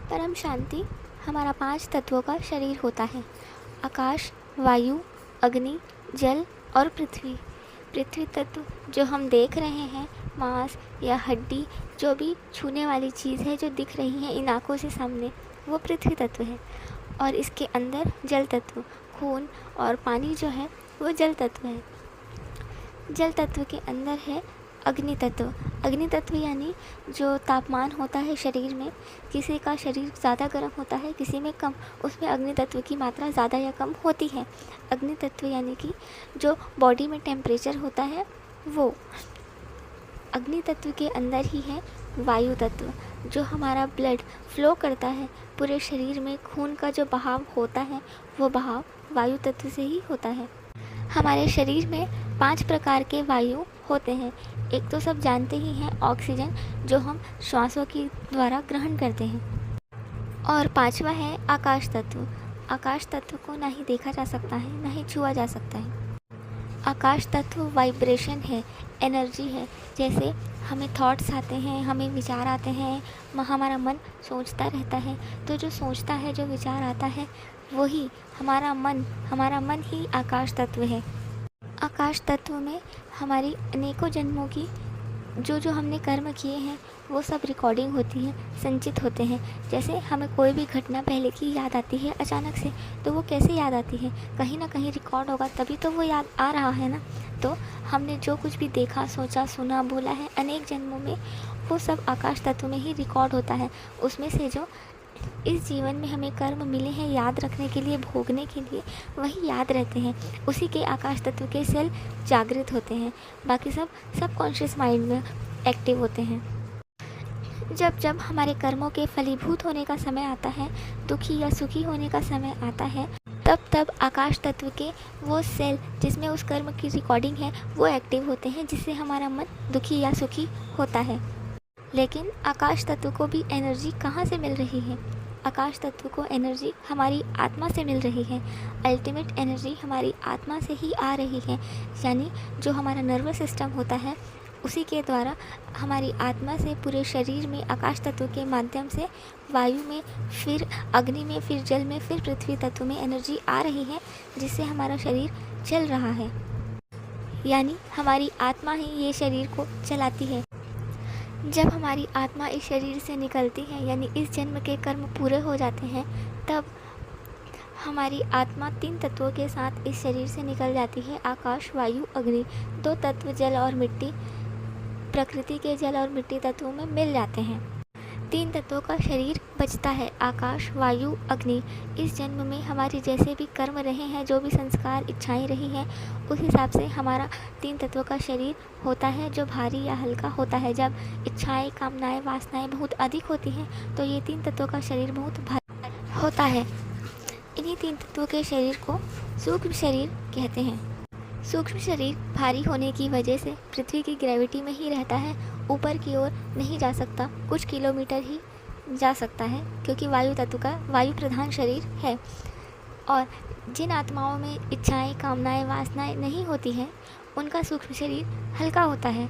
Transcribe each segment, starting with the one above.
परम शांति हमारा 5 तत्वों का शरीर होता है। आकाश, वायु, अग्नि, जल और पृथ्वी। पृथ्वी तत्व जो हम देख रहे हैं, मांस या हड्डी, जो भी छूने वाली चीज़ है जो दिख रही है इन आँखों से सामने, वो पृथ्वी तत्व है। और इसके अंदर जल तत्व, खून और पानी जो है वो जल तत्व है। जल तत्व के अंदर है अग्नि तत्व। अग्नि तत्व यानी जो तापमान होता है शरीर में, किसी का शरीर ज़्यादा गर्म होता है, किसी में कम, उसमें अग्नि तत्व की मात्रा ज़्यादा या कम होती है। अग्नि तत्व यानी कि जो बॉडी में टेम्परेचर होता है वो। अग्नि तत्व के अंदर ही है वायु तत्व, जो हमारा ब्लड फ्लो करता है पूरे शरीर में, खून का जो बहाव होता है वो बहाव वायु तत्व से ही होता है। हमारे शरीर में 5 प्रकार के वायु होते हैं। एक तो सब जानते ही हैं, ऑक्सीजन, जो हम श्वासों के द्वारा ग्रहण करते हैं। और 5वां है आकाश तत्व। आकाश तत्व को ना ही देखा जा सकता है, ना ही छुआ जा सकता है। आकाश तत्व वाइब्रेशन है, एनर्जी है। जैसे हमें थॉट्स आते हैं, हमें विचार आते हैं, हमारा मन सोचता रहता है, तो जो सोचता है, जो विचार आता है, वही हमारा मन ही आकाश तत्व है। आकाश तत्व में हमारी अनेकों जन्मों की जो हमने कर्म किए हैं वो सब रिकॉर्डिंग होती है, संचित होते हैं। जैसे हमें कोई भी घटना पहले की याद आती है अचानक से, तो वो कैसे याद आती है, कहीं ना कहीं रिकॉर्ड होगा तभी तो वो याद आ रहा है ना। तो हमने जो कुछ भी देखा, सोचा, सुना, बोला है अनेक जन्मों में, वो सब आकाश तत्व में ही रिकॉर्ड होता है। उसमें से जो इस जीवन में हमें कर्म मिले हैं याद रखने के लिए, भोगने के लिए, वही याद रहते हैं। उसी के आकाश तत्व के सेल जागृत होते हैं, बाकी सब सबकॉन्शियस माइंड में एक्टिव होते हैं। जब जब हमारे कर्मों के फलीभूत होने का समय आता है, दुखी या सुखी होने का समय आता है, तब तब आकाश तत्व के वो सेल जिसमें उस कर्म की रिकॉर्डिंग है वो एक्टिव होते हैं, जिससे हमारा मन दुखी या सुखी होता है। लेकिन आकाश तत्व को भी एनर्जी कहाँ से मिल रही है? आकाश तत्व को एनर्जी हमारी आत्मा से मिल रही है। अल्टीमेट एनर्जी हमारी आत्मा से ही आ रही है। यानी जो हमारा नर्वस सिस्टम होता है उसी के द्वारा हमारी आत्मा से पूरे शरीर में आकाश तत्व के माध्यम से वायु में, फिर अग्नि में, फिर जल में, फिर पृथ्वी तत्व में एनर्जी आ रही है, जिससे हमारा शरीर चल रहा है। यानी हमारी आत्मा ही ये शरीर को चलाती है। जब हमारी आत्मा इस शरीर से निकलती है, यानी इस जन्म के कर्म पूरे हो जाते हैं, तब हमारी आत्मा 3 तत्वों के साथ इस शरीर से निकल जाती है। आकाश, वायु, अग्नि, 2 तत्व जल और मिट्टी प्रकृति के जल और मिट्टी तत्वों में मिल जाते हैं। 3 तत्वों का शरीर बचता है, आकाश, वायु, अग्नि। इस जन्म में हमारे जैसे भी कर्म रहे हैं, जो भी संस्कार, इच्छाएं रही हैं, उस हिसाब से हमारा 3 तत्वों का शरीर होता है, जो भारी या हल्का होता है। जब इच्छाएं, कामनाएं, वासनाएं बहुत अधिक होती हैं तो ये 3 तत्वों का शरीर बहुत भारी होता है। इन्हीं 3 तत्वों के शरीर को सूक्ष्म शरीर कहते हैं। सूक्ष्म शरीर भारी होने की वजह से पृथ्वी की ग्रेविटी में ही रहता है, ऊपर की ओर नहीं जा सकता, कुछ किलोमीटर ही जा सकता है, क्योंकि वायु तत्व का वायु प्रधान शरीर है। और जिन आत्माओं में इच्छाएं, कामनाएं, वासनाएं नहीं होती हैं, उनका सूक्ष्म शरीर हल्का होता है,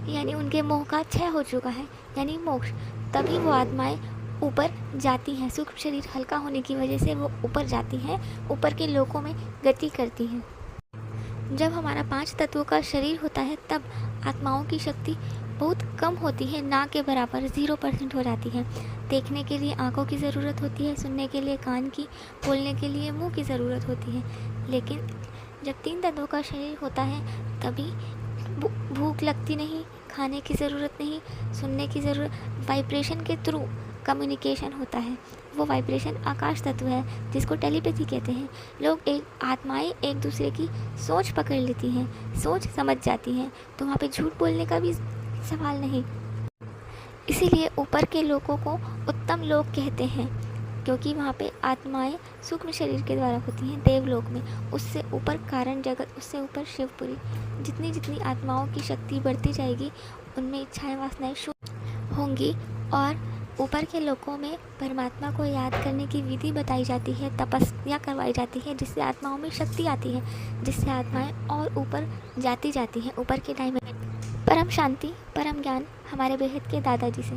यानी उनके मोह का क्षय हो चुका है, यानी मोक्ष। तभी वो आत्माएं ऊपर जाती हैं। सूक्ष्म शरीर हल्का होने की वजह से वो ऊपर जाती हैं, ऊपर के लोकों में गति करती हैं। जब हमारा 5 तत्वों का शरीर होता है तब आत्माओं की शक्ति बहुत कम होती है, ना के बराबर 0% हो जाती है। देखने के लिए आँखों की ज़रूरत होती है, सुनने के लिए कान की, बोलने के लिए मुंह की ज़रूरत होती है। लेकिन जब 3 तत्वों का शरीर होता है तभी भूख लगती नहीं, खाने की ज़रूरत नहीं, सुनने की ज़रूरत, वाइब्रेशन के थ्रू कम्युनिकेशन होता है। वो वाइब्रेशन आकाश तत्व है, जिसको टेलीपैथी कहते हैं। लोग आत्माएं एक दूसरे की सोच पकड़ लेती हैं, सोच समझ जाती हैं, तो वहाँ पे झूठ बोलने का भी सवाल नहीं। इसीलिए ऊपर के लोगों को उत्तम लोग कहते हैं, क्योंकि वहाँ पे आत्माएं सूक्ष्म शरीर के द्वारा होती हैं देवलोक में। उससे ऊपर कारण जगत, उससे ऊपर शिवपुरी। जितनी जितनी आत्माओं की शक्ति बढ़ती जाएगी, उनमें इच्छाएं, वासनाएं शून्य होंगी। और ऊपर के लोकों में परमात्मा को याद करने की विधि बताई जाती है, तपस्या करवाई जाती है, जिससे आत्माओं में शक्ति आती है, जिससे आत्माएं और ऊपर जाती हैं, ऊपर के डायमेंशन। परम शांति, परम ज्ञान हमारे बेहद के दादाजी से।